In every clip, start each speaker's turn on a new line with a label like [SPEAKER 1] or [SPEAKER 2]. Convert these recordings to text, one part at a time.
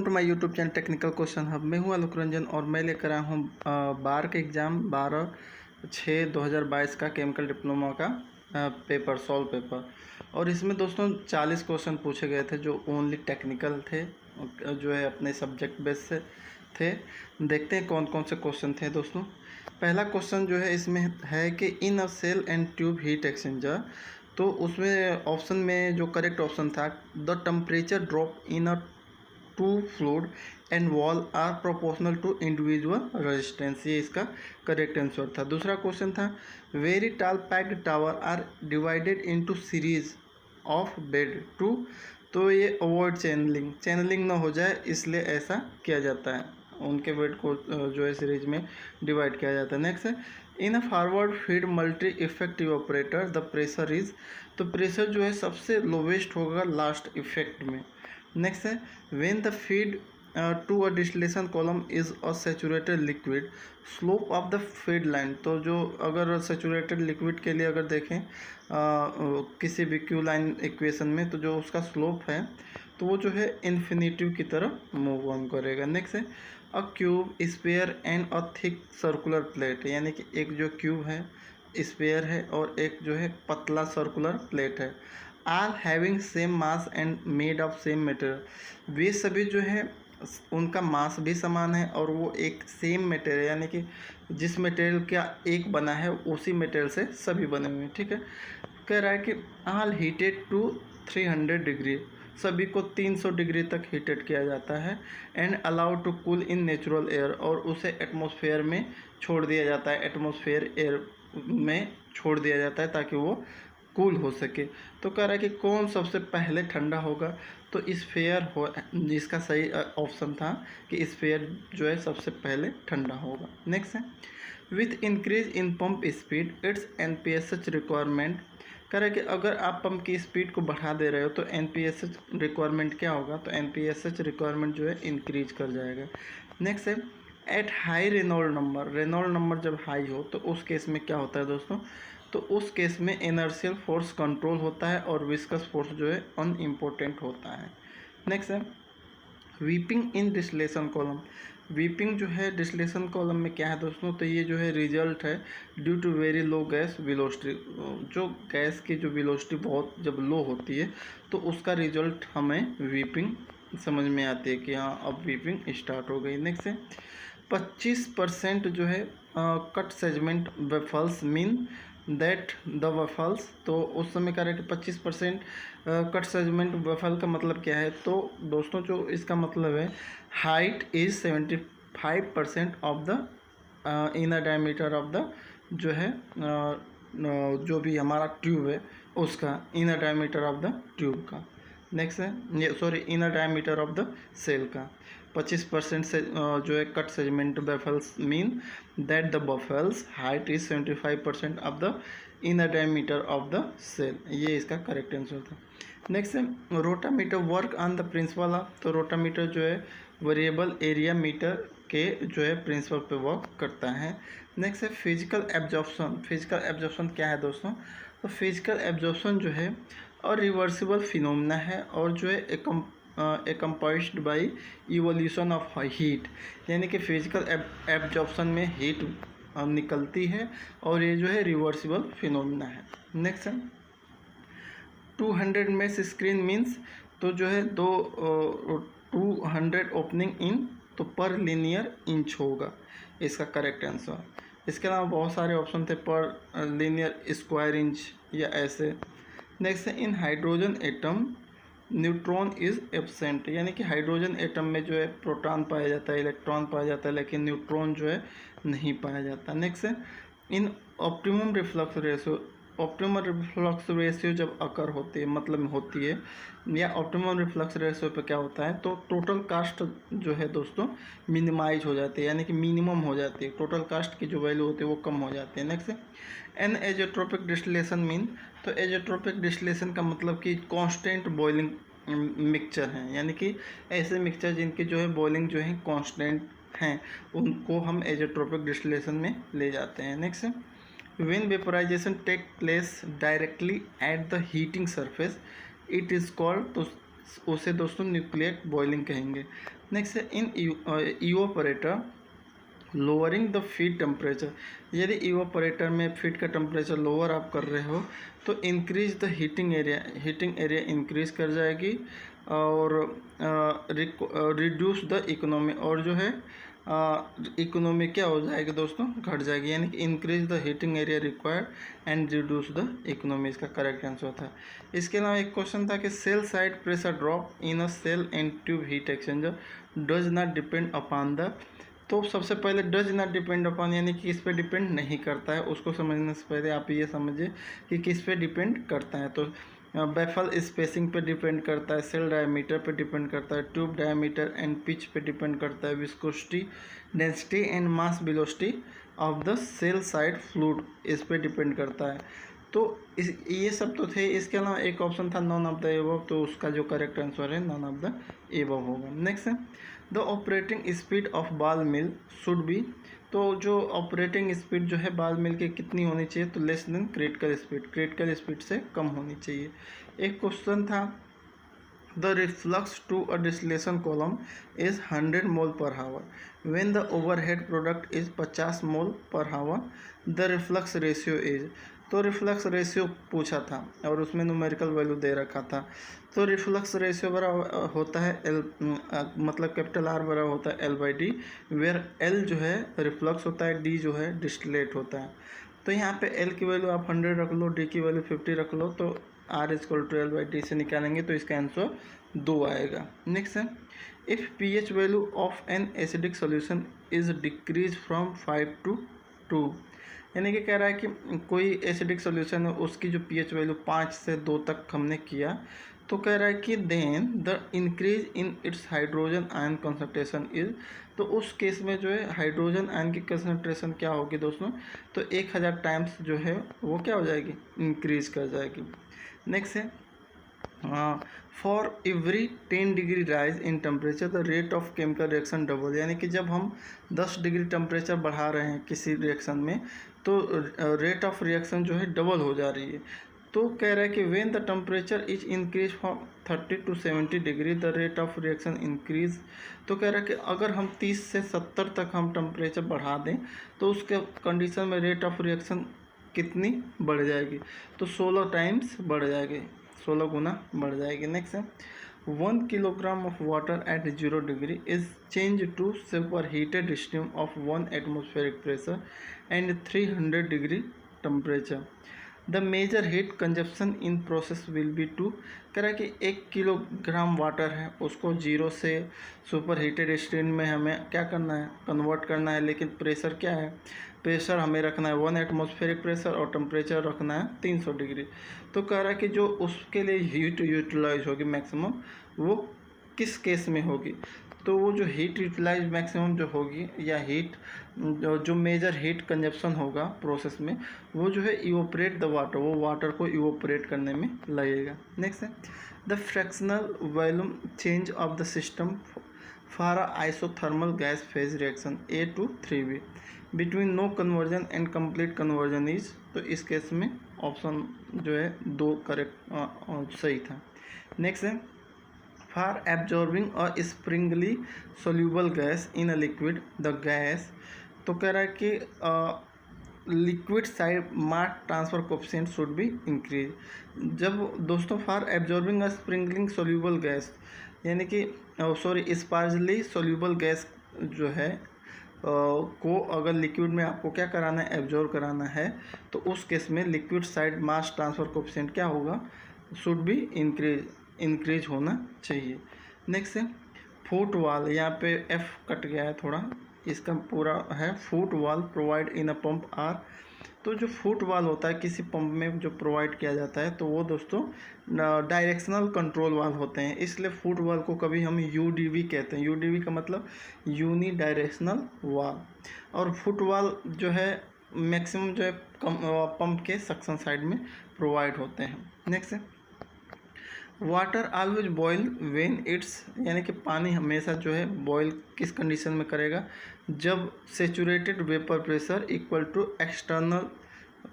[SPEAKER 1] To my YouTube channel technical question hub. मैं हूं आलोक रंजन और मैं लेकर आया हूं बार के एग्ज़ाम 12/6/2022 का केमिकल डिप्लोमा का पेपर सॉल्व पेपर। और इसमें दोस्तों 40 क्वेश्चन पूछे गए थे जो ओनली टेक्निकल थे, जो है अपने सब्जेक्ट बेस से थे। देखते हैं कौन कौन से क्वेश्चन थे दोस्तों। पहला क्वेश्चन जो है इसमें है कि in a shell and tube heat exchanger, तो उसमें ऑप्शन में जो करेक्ट ऑप्शन था, the temperature drop in a two fluid and wall are proportional to individual resistance, ये इसका करेक्ट आंसर था। दूसरा क्वेश्चन था very tall packed tower are divided into series of bed to, तो ये अवॉइड चैनलिंग ना हो जाए इसलिए ऐसा किया जाता है, उनके बेड को जो है सीरीज में डिवाइड किया जाता है। नेक्स्ट है in a forward feed multi effective operator the pressure is, तो प्रेशर जो है सबसे लोवेस्ट होगा लास्ट इफेक्ट में। नेक्स्ट है when the feed to a distillation column is a saturated liquid slope of the feed line, तो जो अगर सैचुरेटेड लिक्विड के लिए अगर देखें किसी भी क्यू लाइन इक्वेशन में, तो जो उसका स्लोप है तो वो जो है इन्फिनिटिव की तरफ मूव ऑन करेगा। नेक्स्ट है अ cube sphere and a thick circular plate, यानी कि एक जो क्यूब है स्फीयर है और एक जो है पतला सर्कुलर प्लेट है, are having same mass and made of same material, वे सभी जो है उनका मास भी समान है और वो एक सेम मटेरियल, यानी कि जिस मटेरियल का एक बना है उसी मटेरियल से सभी बने हुए हैं। ठीक है, कह रहा है कि ऑल हीटेड टू 300 डिग्री, सभी को 300 डिग्री तक हीटेड किया जाता है, and allowed to cool in natural air, और उसे एटमॉस्फेयर में छोड़ दिया जाता है, एटमॉस्फेयर एयर में छोड़ दिया जाता है ताकि वो कूल हो सके। तो कह रहा है कि कौन सबसे पहले ठंडा होगा, तो स्फीयर हो, जिसका सही ऑप्शन था कि स्फीयर जो है सबसे पहले ठंडा होगा। नेक्स्ट है with increase in pump speed it's NPSH requirement, कह रहा है कि अगर आप पंप की स्पीड को बढ़ा दे रहे हो तो एनपीएसएच रिक्वायरमेंट क्या होगा, तो एनपीएसएच रिक्वायरमेंट जो है इंक्रीज कर जाएगा। नेक्स्ट है एट हाई रेनॉल्ड नंबर जब हाई हो तो उस केस में क्या होता है दोस्तों, तो उस केस में इनर्शियल फोर्स कंट्रोल होता है और विस्कस फोर्स जो है अनइम्पोर्टेंट होता है। नेक्स्ट है वीपिंग इन डिस्टिलेशन कॉलम, वीपिंग जो है डिस्टिलेशन कॉलम में क्या है दोस्तों, तो ये जो है रिजल्ट है due to very low gas velocity, जो गैस की जो वेलोसिटी बहुत जब लो होती है तो उसका रिजल्ट हमें वीपिंग समझ में आती है कि हाँ अब वीपिंग स्टार्ट हो गई। नेक्स्ट है 25% जो है cut segment waffles mean that the waffles, तो उस समय कह रहे हैं कि 25% कट सेगमेंट वेफल का मतलब क्या है, तो दोस्तों जो इसका मतलब है height is 75% of the inner diameter of the, जो है जो भी हमारा ट्यूब है उसका inner diameter of the tube का। नेक्स्ट है ये sorry inner diameter of the shell का 25% से जो है cut segment baffles mean that the baffles height is 75% of the inner diameter of the shell, ये इसका करेक्ट आंसर था। नेक्स्ट है rotameter work on the principle of, तो rotameter जो है वेरिएबल एरिया मीटर के जो है प्रिंसिपल पे वर्क करता है। नेक्स्ट है फिजिकल एब्जॉर्प्शन क्या है दोस्तों, तो फिजिकल एब्जॉर्प्शन जो है और रिवर्सिबल फिनोमिना है और जो है एकम्पाइज्ड बाई इवोल्यूशन ऑफ हीट, यानी कि फिजिकल एब्जॉर्प्शन में हीट निकलती है और ये जो है रिवर्सिबल फिनोमिना है। नेक्स्ट है 200 मेश स्क्रीन मीन्स, तो जो है 200 ओपनिंग इन, तो पर लीनियर इंच होगा इसका करेक्ट आंसर। इसके अलावा बहुत सारे ऑप्शन थे, पर लीनियर स्क्वायर इंच या ऐसे। नेक्स्ट है in hydrogen atom neutron is absent, यानी कि हाइड्रोजन एटम में जो है प्रोटॉन पाया जाता है, इलेक्ट्रॉन पाया जाता है, लेकिन न्यूट्रॉन जो है नहीं पाया जाता। नेक्स्ट है इन ऑप्टिमम रिफ्लक्स रेशियो जब अकर होती है, मतलब होती है, या ऑप्टिमम रिफ्लक्स रेशियो पे क्या होता है, तो टोटल कास्ट जो है दोस्तों मिनिमाइज हो जाती है, यानी कि मिनिमम हो जाती है, टोटल कास्ट की जो वैल्यू होती है वो कम हो जाती है। नेक्स्ट है एन एजेट्रोपिक डिस्टिलेशन मीन, तो एजेट्रोपिक डिस्टिलेशन का मतलब कि कांस्टेंट बॉइलिंग मिक्सचर हैं, यानी कि ऐसे मिक्सचर जिनकी जो है बॉइलिंग जो है कांस्टेंट हैं उनको हम एजेट्रोपिक डिस्टिलेशन में ले जाते हैं। नेक्स्ट है when vaporization take place directly at the heating surface it is called, तो उसे दोस्तों न्यूक्लियर बॉइलिंग कहेंगे। नेक्स्ट है in evaporator lowering the feed temperature. यदि इवोपरेटर में फीड का टेम्परेचर लोअर आप कर रहे हो तो increase the heating area increase कर जाएगी और रिड्यूस द इकोनॉमी, और जो है इकोनॉमी क्या हो जाएगी दोस्तों, घट जाएगी, यानी कि increase the heating area required and reduce the economy, इसका करेक्ट आंसर था। इसके अलावा एक क्वेश्चन था कि shell side pressure drop in a shell and tube heat exchanger does not depend upon the. तो सबसे पहले डज नॉट डिपेंड अपॉन यानी कि किस पे डिपेंड नहीं करता है, उसको समझने से पहले आप ये समझिए कि किस पे डिपेंड करता है। तो बैफल स्पेसिंग पे डिपेंड करता है, सेल डायमीटर पे डिपेंड करता है, ट्यूब डायमीटर एंड पिच पे डिपेंड करता है, viscosity, density and mass velocity of the sell side fluid इस पे डिपेंड करता है। तो ये सब तो थे। इसके अलावा एक ऑप्शन था नॉन ऑफ द एबव, तो उसका जो करेक्ट आंसर है नॉन ऑफ द एबव होगा। नेक्स्ट है the operating speed of ball mill should be. तो जो ऑपरेटिंग स्पीड जो है बॉल मिल की कितनी होनी चाहिए, तो लेस देन क्रिटिकल स्पीड से कम होनी चाहिए। एक क्वेश्चन था the reflux to a distillation column is 100 mole per hour when the overhead product is 50 mole per hour, the reflux ratio is. तो रिफ्लक्स रेशियो पूछा था और उसमें न्यूमेरिकल वैल्यू दे रखा था। तो रिफ्लक्स रेशियो बराबर होता है एल, मतलब कैपिटल आर बराबर होता है L/D, वेयर एल जो है रिफ्लक्स होता है, डी जो है डिस्टिलेट होता है। तो यहाँ पे एल की वैल्यू आप 100 रख लो, डी की वैल्यू 50 रख लो, तो R = L/D से निकालेंगे तो इसका आंसर 2 आएगा। नेक्स्ट है if pH value of an acidic solution is decrease from 5 to 2, यानी कि कह रहा है कि कोई एसिडिक सोल्यूशन है उसकी जो pH वैल्यू 5 से 2 तक हमने किया, तो कह रहा है कि then the increase in its hydrogen ion concentration is. तो उस केस में जो है हाइड्रोजन आयन की कंसंट्रेशन क्या होगी दोस्तों, तो 1000 टाइम्स जो है वो क्या हो जाएगी, इंक्रीज कर जाएगी। नेक्स्ट है for every 10 degree rise in temperature the rate of chemical reaction double, यानी कि जब हम 10 डिग्री टेम्परेचर बढ़ा रहे हैं किसी रिएक्शन में तो रेट ऑफ रिएक्शन जो है डबल हो जा रही है। तो कह रहा है कि when the temperature is increase from 30 to 70 degree the rate of reaction increase. तो कह रहा है कि अगर हम 30 से 70 तक हम टेम्परेचर बढ़ा दें तो उसके कंडीशन में रेट ऑफ रिएक्शन कितनी बढ़ जाएगी, तो 16 टाइम्स बढ़ जाएगी, 16 गुना बढ़ जाएगी। नेक्स्ट है 1 kilogram of water at 0 degree is change to super heated steam of 1 atmospheric pressure and 300 degree temperature, the major heat consumption in process will be 2। कह रहा है कि 1 किलोग्राम वाटर है उसको 0 से सुपर हीटेड स्टीम में हमें क्या करना है, कन्वर्ट करना है, लेकिन प्रेशर क्या है, प्रेशर हमें रखना है 1 एटमॉस्फेरिक प्रेशर और टेम्परेचर रखना है 300 डिग्री। तो कह रहा है कि जो उसके लिए हीट यूटिलाइज होगी मैक्सिमम वो किस केस में होगी, तो वो जो हीट यूटिलाइज मैक्सिमम जो होगी या हीट जो मेजर हीट कंजप्शन होगा प्रोसेस में वो जो है इवोपरेट द वाटर, वो वाटर को इवोपरेट करने में लगेगा। नेक्स्ट है the fractional volume change of the system for isothermal gas phase reaction A to 3B between no conversion and complete conversion is. तो इस केस में ऑप्शन जो है 2 करेक्ट सही था। नेक्स्ट है for absorbing a sparingly soluble gas in a liquid the gas. तो कह रहा है कि liquid side mass transfer coefficient should be increase. जब दोस्तों for absorbing a sparingly soluble gas यानी कि स्पार्जली सोल्यूबल गैस जो है को अगर लिक्विड में आपको क्या कराना है, एब्जॉर्ब कराना है, तो उस केस में liquid side mass transfer coefficient क्या होगा, शुड बी इंक्रीज होना चाहिए। नेक्स्ट है फुट वॉल, यहाँ पे F कट गया है थोड़ा, इसका पूरा है foot valve provide in a pump are. तो जो फुट वॉल होता है किसी पंप में जो प्रोवाइड किया जाता है तो वो दोस्तों डायरेक्शनल कंट्रोल वाल होते हैं, इसलिए फुट वॉल को कभी हम UDV कहते हैं। UDV का मतलब यूनी डायरेक्शनल वाल। और फुट वॉल जो है मैक्सिमम जो है पंप के सक्शन साइड में प्रोवाइड होते हैं। नेक्स्ट है water always boil when it's, यानी कि पानी हमेशा जो है बॉयल किस कंडीशन में करेगा, जब saturated vapour pressure equal to external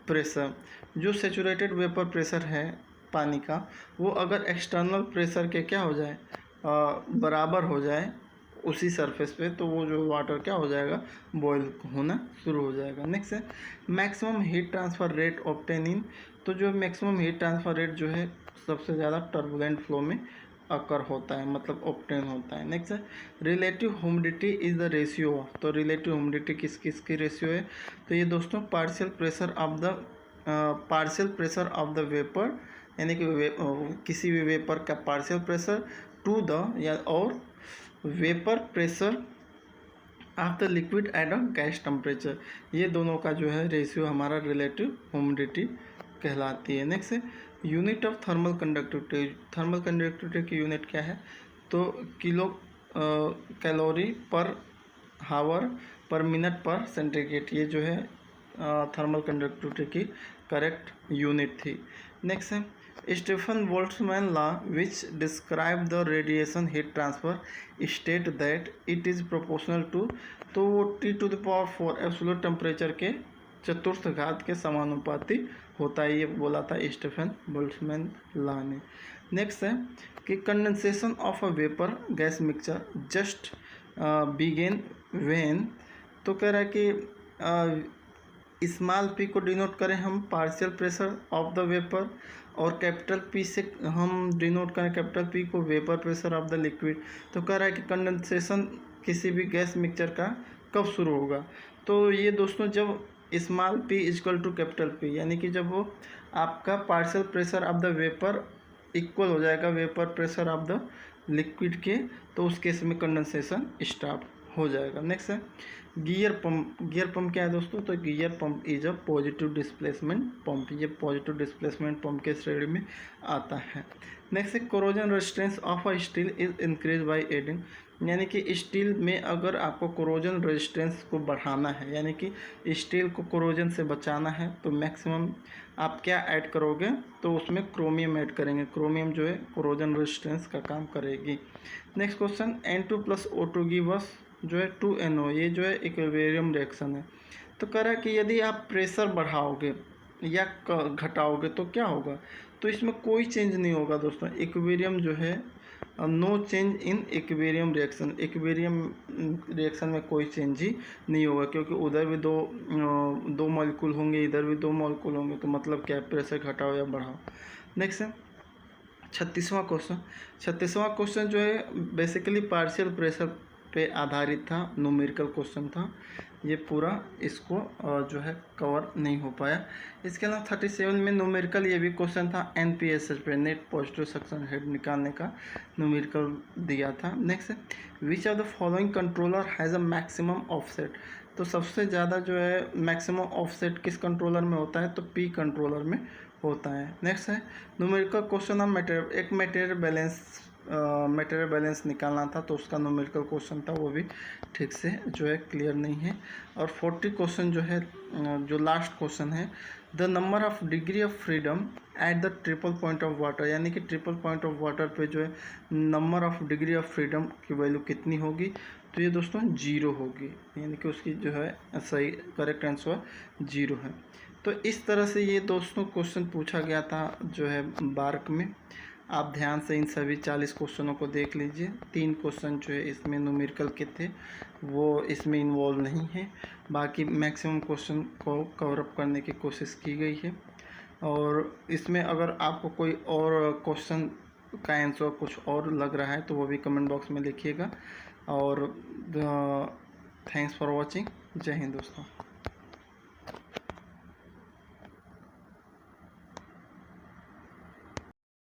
[SPEAKER 1] pressure. जो सेचुरेटेड वेपर प्रेशर है पानी का वो अगर एक्सटर्नल प्रेशर के क्या हो जाए बराबर हो जाए, उसी सरफेस पे, तो वो जो वाटर क्या हो जाएगा, बॉयल होना शुरू हो जाएगा। नेक्स्ट है maximum heat transfer rate obtain इन, तो जो मैक्सिमम हीट ट्रांसफ़र रेट जो है सबसे ज़्यादा टर्बुलेंट फ्लो में अकर होता है, मतलब ऑब्टेन होता है। नेक्स्ट है relative humidity is the ratio of, तो रिलेटिव ह्यूमिडिटी किस किस की रेशियो है, तो ये दोस्तों partial pressure of the vapour, यानी कि किसी भी वेपर का पार्शियल प्रेशर टू द या और vapour pressure of the liquid at a gas temperature, ये दोनों का जो है रेशियो हमारा रिलेटिव ह्यूमिडिटी कहलाती है। नेक्स्ट है unit of thermal conductivity, thermal conductivity की यूनिट क्या है, तो किलो कैलोरी पर हावर पर मिनट पर सेंटीग्रेड, ये जो है थर्मल कंडक्टिविटी की करेक्ट यूनिट थी। नेक्स्ट है Stefan Boltzmann law which describe the radiation heat transfer state that it is proportional to, तो वो T⁴ एब्सोल्यूट टेम्परेचर के चतुर्थ घात के समानुपाती होता है, ये बोला था स्टीफन बोल्ट्जमैन लॉ ने। नेक्स्ट है कि condensation of a vapour gas mixture just begin when, तो कह रहा है कि स्मॉल पी को डिनोट करें हम partial pressure of the vapour, और कैपिटल पी से हम डिनोट करें कैपिटल पी को vapour pressure of the liquid. तो कह रहा है कि कंडेंसेशन किसी भी गैस मिक्सचर का कब शुरू होगा, तो ये दोस्तों जब small P equal to capital P, यानी कि जब वो आपका partial pressure of the vapour equal हो जाएगा vapour pressure of the liquid के, तो उस केस में कंडेंसेशन स्टार्ट हो जाएगा। नेक्स्ट है गियर पंप, गियर पंप क्या है दोस्तों, तो gear pump is a positive displacement pump, ये पॉजिटिव डिस्प्लेसमेंट पंप के श्रेणी में आता है। नेक्स्ट है corrosion resistance of a steel is increase by adding, यानी कि स्टील में अगर आपको कोरोजन रेजिस्टेंस को बढ़ाना है, यानी कि स्टील को कोरोजन से बचाना है, तो मैक्सिमम आप क्या ऐड करोगे, तो उसमें क्रोमियम ऐड करेंगे, क्रोमियम जो है कोरोजन रेजिस्टेंस का काम करेगी। Next question N2+O2 give us जो है 2NO, ये जो है इक्विलिब्रियम रिएक्शन है। तो कह रहा है कि यदि आप प्रेशर बढ़ाओगे या घटाओगे तो क्या होगा, तो इसमें कोई चेंज नहीं होगा दोस्तों, इक्विलिब्रियम जो है no change in equilibrium reaction, equilibrium reaction में कोई चेंज ही नहीं होगा, क्योंकि उधर भी दो मॉलिक्यूल होंगे, इधर भी दो मॉलिक्यूल होंगे, तो मतलब क्या प्रेशर घटाओ या बढ़ाओ। नेक्स्ट है 36वां क्वेश्चन जो है बेसिकली पार्शियल प्रेशर पे आधारित था, न्यूमेरिकल क्वेश्चन था, ये पूरा इसको जो है कवर नहीं हो पाया। इसके अलावा 37 में न्यूमेरिकल ये भी क्वेश्चन था, NPSH पे नेट पॉजिटिव सक्शन हेड निकालने का न्यूमेरिकल दिया था। नेक्स्ट है which of the following controller has a maximum offset, तो सबसे ज़्यादा जो है मैक्सिमम ऑफसेट किस कंट्रोलर में होता है, तो P कंट्रोलर में होता है। नेक्स्ट है न्यूमेरिकल क्वेश्चन ऑफ मटेरियल, एक मटेरियल बैलेंस निकालना था, तो उसका न्यूमेरिकल क्वेश्चन था, वो भी ठीक से जो है क्लियर नहीं है। और 40 क्वेश्चन जो है जो लास्ट क्वेश्चन है the number of degree of freedom at the triple point of water, यानी कि ट्रिपल पॉइंट ऑफ वाटर पे जो है number of degree of freedom की वैल्यू कितनी होगी, तो ये दोस्तों 0 होगी, यानी कि उसकी जो है सही करेक्ट आंसर 0 है। तो इस तरह से ये दोस्तों क्वेश्चन पूछा गया था जो है बार्क में। आप ध्यान से इन सभी 40 क्वेश्चनों को देख लीजिए, 3 क्वेश्चन जो है इसमें न्यूमेरिकल के थे वो इसमें इन्वॉल्व नहीं है, बाकी मैक्सिमम क्वेश्चन को कवर अप करने की कोशिश की गई है। और इसमें अगर आपको कोई और क्वेश्चन का आंसर कुछ और लग रहा है तो वो भी कमेंट बॉक्स में लिखिएगा। और थैंक्स फॉर वॉचिंग, जय हिंद दोस्तों।